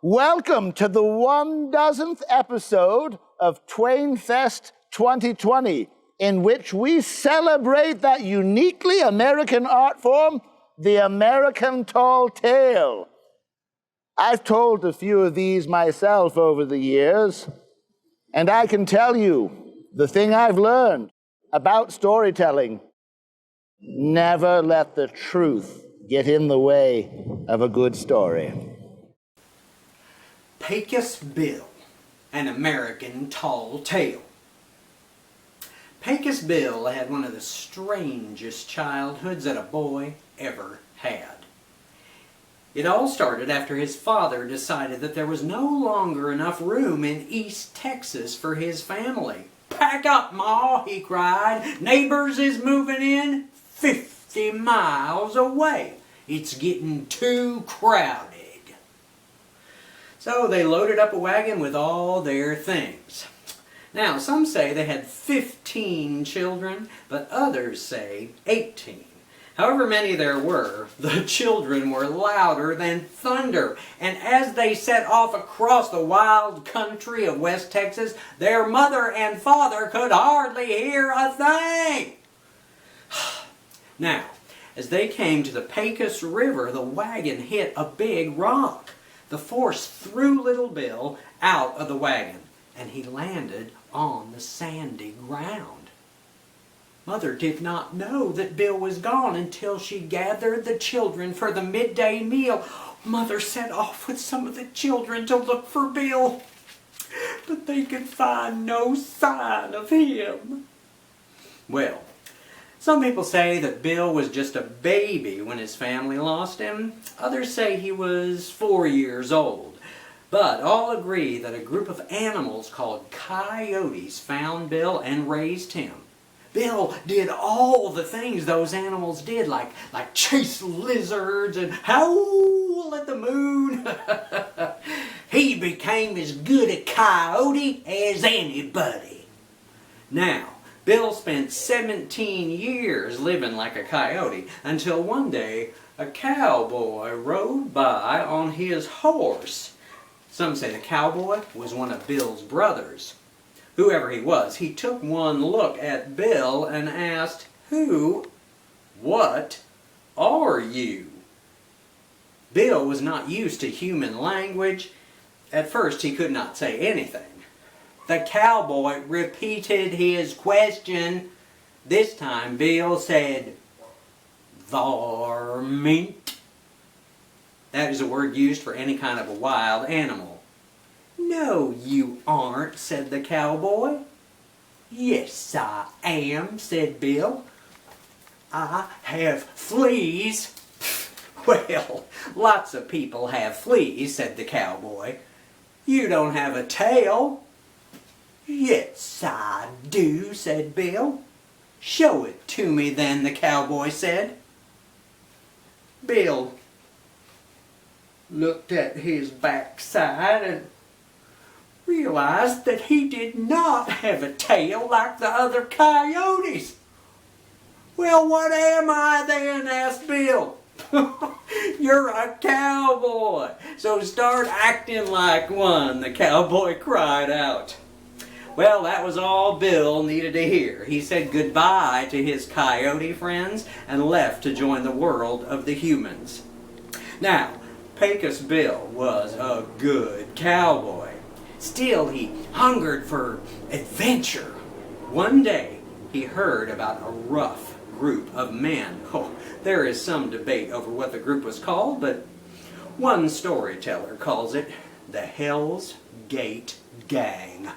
Welcome to the 1,000th episode of TwainFest 2020, in which we celebrate that uniquely American art form, the American tall tale. I've told a few of these myself over the years, and I can tell you the thing I've learned about storytelling: never let the truth get in the way of a good story. Pecos Bill, an American tall tale. Pecos Bill had one of the strangest childhoods that a boy ever had. It all started after his father decided that there was no longer enough room in East Texas for his family. "Pack up, Ma," he cried. "Neighbors is moving in 50 miles away. It's getting too crowded." So they loaded up a wagon with all their things. Now, some say they had 15 children, but others say 18. However many there were, the children were louder than thunder. And as they set off across the wild country of West Texas, their mother and father could hardly hear a thing. Now, as they came to the Pecos River, the wagon hit a big rock. The force threw little Bill out of the wagon, and he landed on the sandy ground. Mother did not know that Bill was gone until she gathered the children for the midday meal. Mother set off with some of the children to look for Bill, but they could find no sign of him. Well, some people say that Bill was just a baby when his family lost him. Others say he was 4 years old. But all agree that a group of animals called coyotes found Bill and raised him. Bill did all the things those animals did, like chase lizards and howl at the moon. He became as good a coyote as anybody. Now, Bill spent 17 years living like a coyote until one day a cowboy rode by on his horse. Some say the cowboy was one of Bill's brothers. Whoever he was, he took one look at Bill and asked, "What are you?" Bill was not used to human language. At first he could not say anything. The cowboy repeated his question. This time Bill said, "Varmint." That is a word used for any kind of a wild animal. "No, you aren't," said the cowboy. "Yes, I am," said Bill. "I have fleas." "Well, lots of people have fleas," said the cowboy. "You don't have a tail." "Yes, I do," said Bill. "Show it to me then," the cowboy said. Bill looked at his backside and realized that he did not have a tail like the other coyotes. "Well, what am I then?" asked Bill. "You're a cowboy, so start acting like one," the cowboy cried out. Well, that was all Bill needed to hear. He said goodbye to his coyote friends and left to join the world of the humans. Now, Pecos Bill was a good cowboy. Still, he hungered for adventure. One day, he heard about a rough group of men. There is some debate over what the group was called, but one storyteller calls it the Hell's Gate Gang.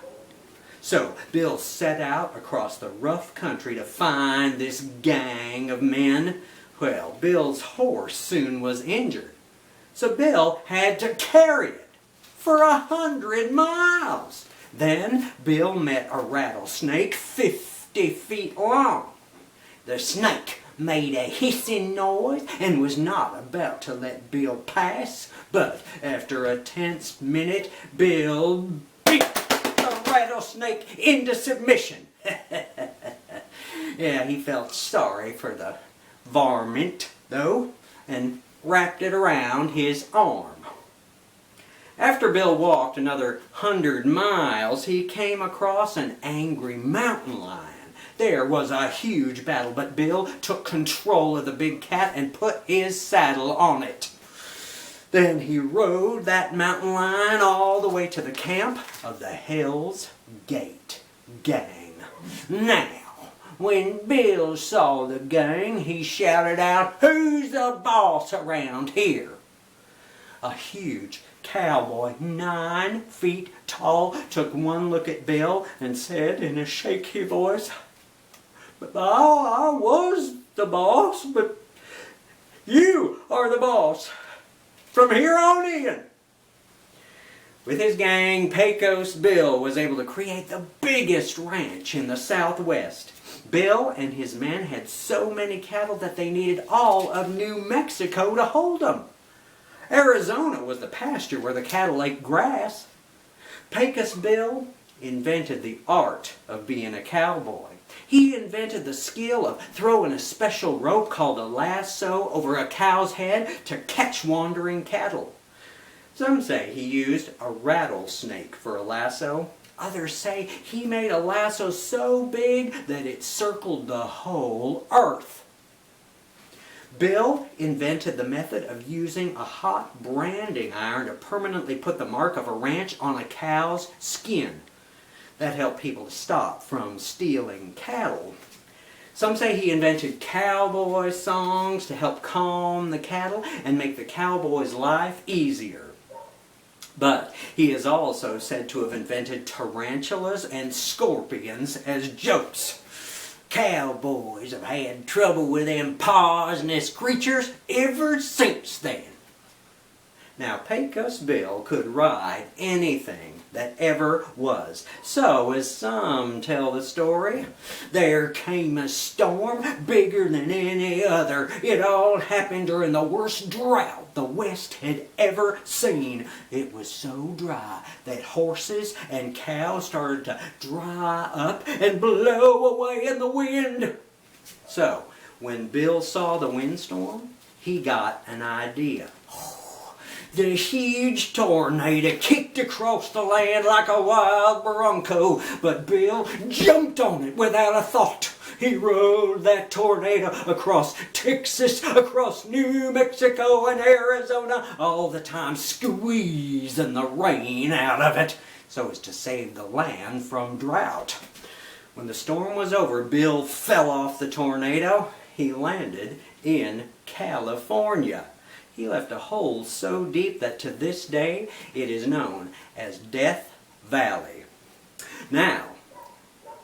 So Bill set out across the rough country to find this gang of men. Well, Bill's horse soon was injured, so Bill had to carry it for 100 miles. Then Bill met a rattlesnake 50 feet long. The snake made a hissing noise and was not about to let Bill pass, but after a tense minute, Bill beat the rattlesnake into submission. Yeah, he felt sorry for the varmint, though, and wrapped it around his arm. After Bill walked another 100 miles, he came across an angry mountain lion. There was a huge battle, but Bill took control of the big cat and put his saddle on it. Then he rode that mountain lion all the way to the camp of the Hell's Gate gang. Now, when Bill saw the gang, he shouted out, "Who's the boss around here?" A huge cowboy, 9 feet tall, took one look at Bill and said in a shaky voice, "I was the boss, but you are the boss from here on in." With his gang, Pecos Bill was able to create the biggest ranch in the Southwest. Bill and his men had so many cattle that they needed all of New Mexico to hold them. Arizona was the pasture where the cattle ate grass. Pecos Bill invented the art of being a cowboy. He invented the skill of throwing a special rope called a lasso over a cow's head to catch wandering cattle. Some say he used a rattlesnake for a lasso. Others say he made a lasso so big that it circled the whole earth. Bill invented the method of using a hot branding iron to permanently put the mark of a ranch on a cow's skin. That helped people to stop from stealing cattle. Some say he invented cowboy songs to help calm the cattle and make the cowboy's life easier. But he is also said to have invented tarantulas and scorpions as jokes. Cowboys have had trouble with them poisonous creatures ever since then. Now, Pecos Bill could ride anything that ever was. So, as some tell the story, there came a storm bigger than any other. It all happened during the worst drought the West had ever seen. It was so dry that horses and cows started to dry up and blow away in the wind. So, when Bill saw the windstorm, he got an idea. The huge tornado kicked across the land like a wild bronco, but Bill jumped on it without a thought. He rode that tornado across Texas, across New Mexico and Arizona, all the time squeezing the rain out of it so as to save the land from drought. When the storm was over, Bill fell off the tornado. He landed in California. He left a hole so deep that to this day it is known as Death Valley. Now,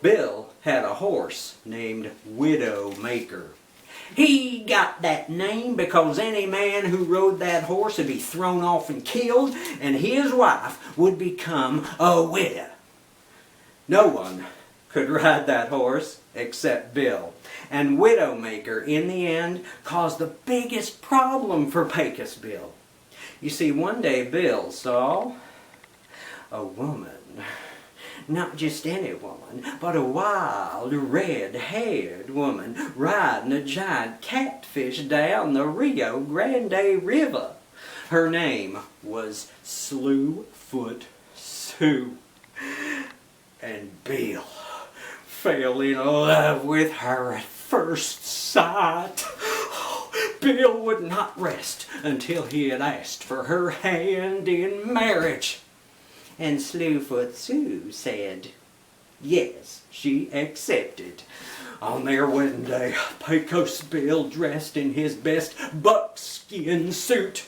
Bill had a horse named Widowmaker. He got that name because any man who rode that horse would be thrown off and killed, and his wife would become a widow. No one could ride that horse except Bill. And Widowmaker, in the end, caused the biggest problem for Pecos Bill. You see, one day Bill saw a woman. Not just any woman, but a wild, red-haired woman riding a giant catfish down the Rio Grande River. Her name was Slewfoot Sue. And Bill fell in love with her at first sight. Bill would not rest until he had asked for her hand in marriage. And Slewfoot Sue said yes, she accepted. On their wedding day, Pecos Bill dressed in his best buckskin suit.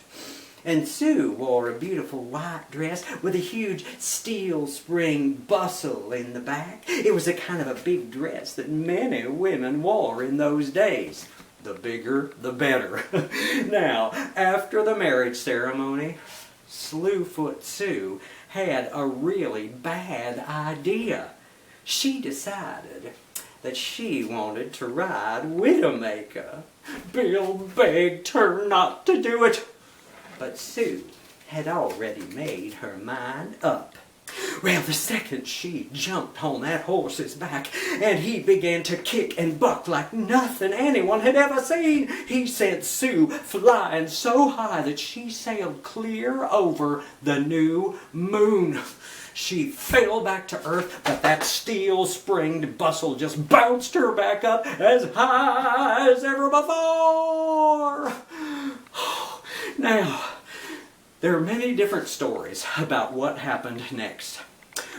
And Sue wore a beautiful white dress with a huge steel spring bustle in the back. It was a kind of a big dress that many women wore in those days. The bigger, the better. Now, after the marriage ceremony, Slewfoot Sue had a really bad idea. She decided that she wanted to ride Widowmaker. Bill begged her not to do it. But Sue had already made her mind up. Well, the second she jumped on that horse's back and he began to kick and buck like nothing anyone had ever seen, he sent Sue flying so high that she sailed clear over the new moon. She fell back to earth, but that steel-springed bustle just bounced her back up as high as ever before. Now, there are many different stories about what happened next.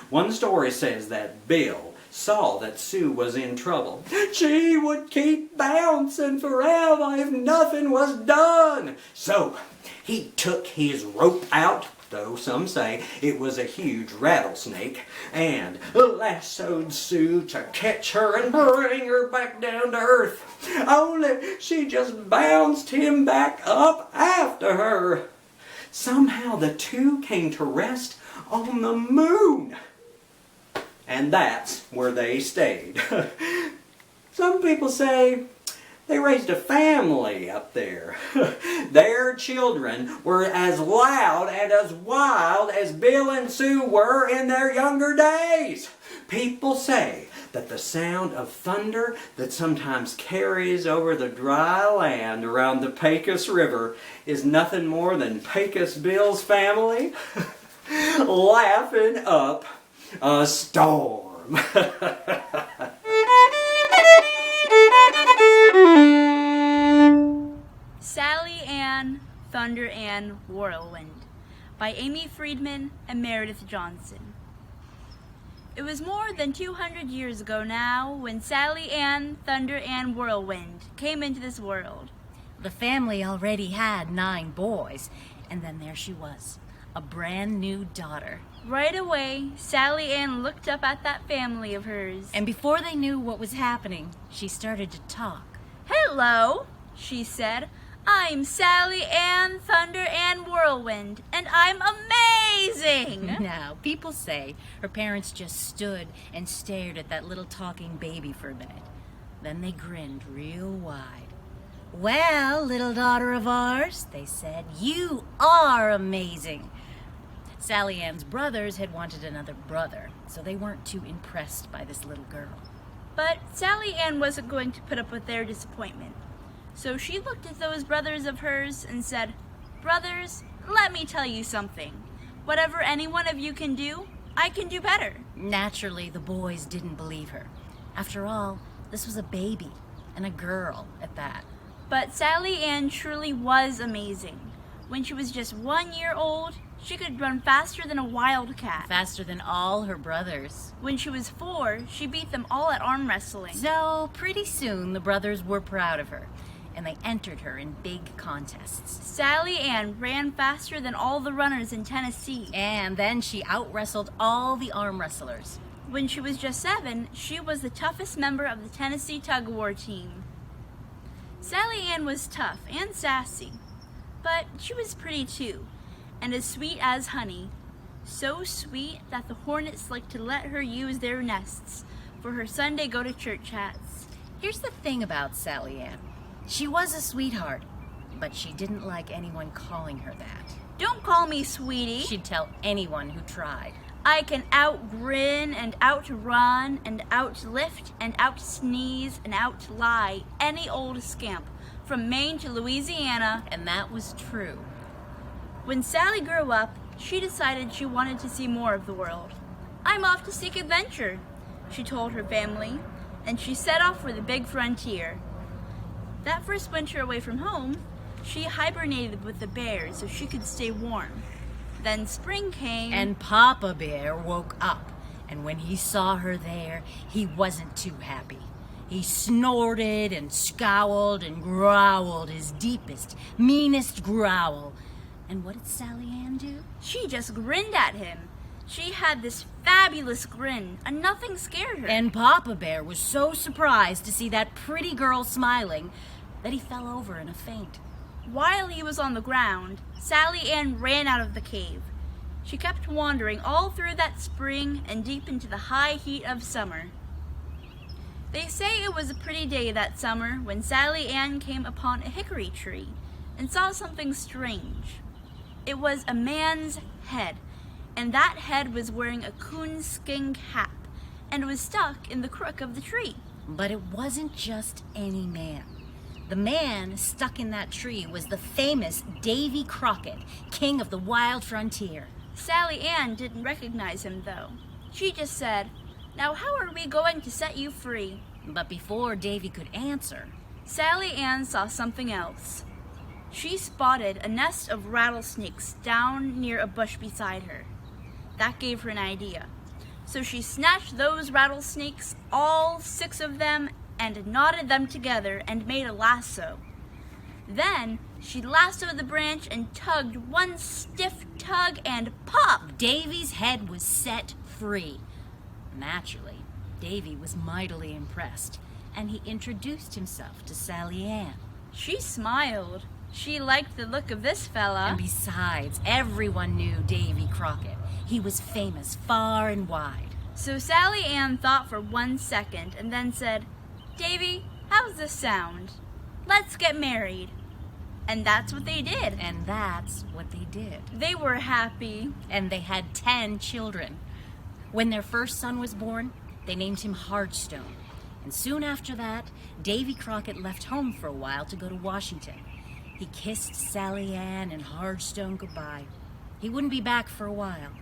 One story says that Bill saw that Sue was in trouble. She would keep bouncing forever if nothing was done. So he took his rope out, though some say it was a huge rattlesnake, and lassoed Sue to catch her and bring her back down to earth. Only she just bounced him back up after her. Somehow the two came to rest on the moon. And that's where they stayed. Some people say they raised a family up there. Their children were as loud and as wild as Bill and Sue were in their younger days. People say that the sound of thunder that sometimes carries over the dry land around the Pecos River is nothing more than Pecos Bill's family laughing up a storm. Sally Ann, Thunder Ann, Whirlwind by Amy Friedman and Meredith Johnson. It was more than 200 years ago now when Sally Ann, Thunder Ann, Whirlwind came into this world. The family already had 9 boys, and then there she was, a brand new daughter. Right away, Sally Ann looked up at that family of hers. And before they knew what was happening, she started to talk. "Hello," she said. "I'm Sally Ann, Thunder Ann, Whirlwind, and I'm amazing!" Now, people say her parents just stood and stared at that little talking baby for a minute. Then they grinned real wide. "Well, little daughter of ours," they said, "you are amazing." Sally Ann's brothers had wanted another brother, so they weren't too impressed by this little girl. But Sally Ann wasn't going to put up with their disappointment. So she looked at those brothers of hers and said, "Brothers, let me tell you something. Whatever any one of you can do, I can do better." Naturally, the boys didn't believe her. After all, this was a baby, and a girl at that. But Sally Ann truly was amazing. When she was just 1 year old, she could run faster than a wildcat. Faster than all her brothers. When she was 4, she beat them all at arm wrestling. So pretty soon the brothers were proud of her, and they entered her in big contests. Sally Ann ran faster than all the runners in Tennessee. And then she out-wrestled all the arm wrestlers. When she was just 7, she was the toughest member of the Tennessee tug-of-war team. Sally Ann was tough and sassy, but she was pretty too, and as sweet as honey. So sweet that the hornets liked to let her use their nests for her Sunday go-to-church hats. Here's the thing about Sally Ann. She was a sweetheart, but she didn't like anyone calling her that. "Don't call me sweetie." She'd tell anyone who tried. "I can out-grin and out-run and out-lift and out-sneeze and out-lie any old scamp from Maine to Louisiana." And that was true. When Sally grew up, she decided she wanted to see more of the world. "I'm off to seek adventure," she told her family, and she set off for the big frontier. That first winter away from home, she hibernated with the bears so she could stay warm. Then spring came, And Papa Bear woke up, and when he saw her there, he wasn't too happy. He snorted and scowled and growled his deepest, meanest growl. And what did Sally Ann do? she just grinned at him. She had this fabulous grin, and nothing scared her. And Papa Bear was so surprised to see that pretty girl smiling that he fell over in a faint. While he was on the ground, Sally Ann ran out of the cave. She kept wandering all through that spring and deep into the high heat of summer. They say it was a pretty day that summer when Sally Ann came upon a hickory tree and saw something strange. It was a man's head, and that head was wearing a coonskin cap and was stuck in the crook of the tree. But it wasn't just any man. The man stuck in that tree was the famous Davy Crockett, king of the wild frontier. Sally Ann didn't recognize him, though. She just said, "Now how are we going to set you free?" But before Davy could answer, Sally Ann saw something else. She spotted a nest of rattlesnakes down near a bush beside her. That gave her an idea. So she snatched those rattlesnakes, all 6 of them, and knotted them together and made a lasso. Then she lassoed the branch and tugged one stiff tug, and pop! Davy's head was set free. Naturally, Davy was mightily impressed, and he introduced himself to Sally Ann. She smiled. She liked the look of this fella. And besides, everyone knew Davy Crockett. He was famous far and wide. So Sally Ann thought for 1 second and then said, "Davy, how's this sound? Let's get married." And that's what they did. And that's what they did. They were happy. And they had 10 children. When their first son was born, they named him Hardstone. And soon after that, Davy Crockett left home for a while to go to Washington. He kissed Sally Ann and Hardstone goodbye. He wouldn't be back for a while,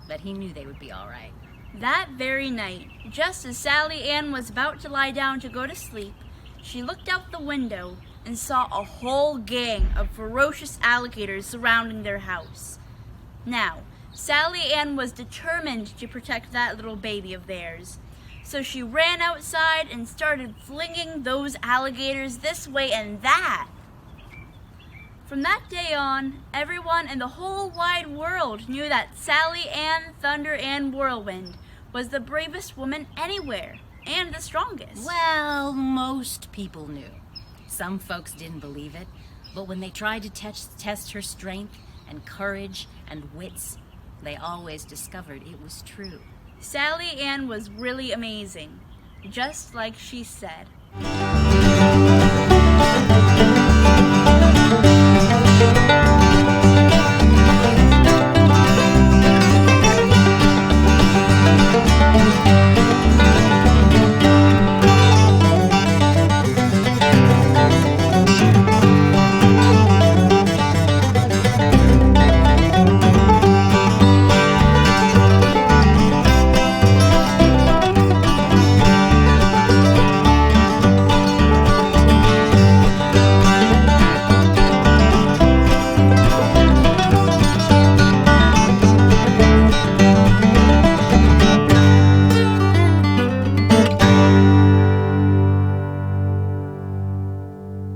but he knew they would be all right. That very night, just as Sally Ann was about to lie down to go to sleep, she looked out the window and saw a whole gang of ferocious alligators surrounding their house. Now, Sally Ann was determined to protect that little baby of theirs. So she ran outside and started flinging those alligators this way and that. From that day on, everyone in the whole wide world knew that Sally Ann Thunder Ann Whirlwind was the bravest woman anywhere, and the strongest. Well, most people knew. Some folks didn't believe it, but when they tried to test her strength and courage and wits, they always discovered it was true. Sally Ann was really amazing, just like she said.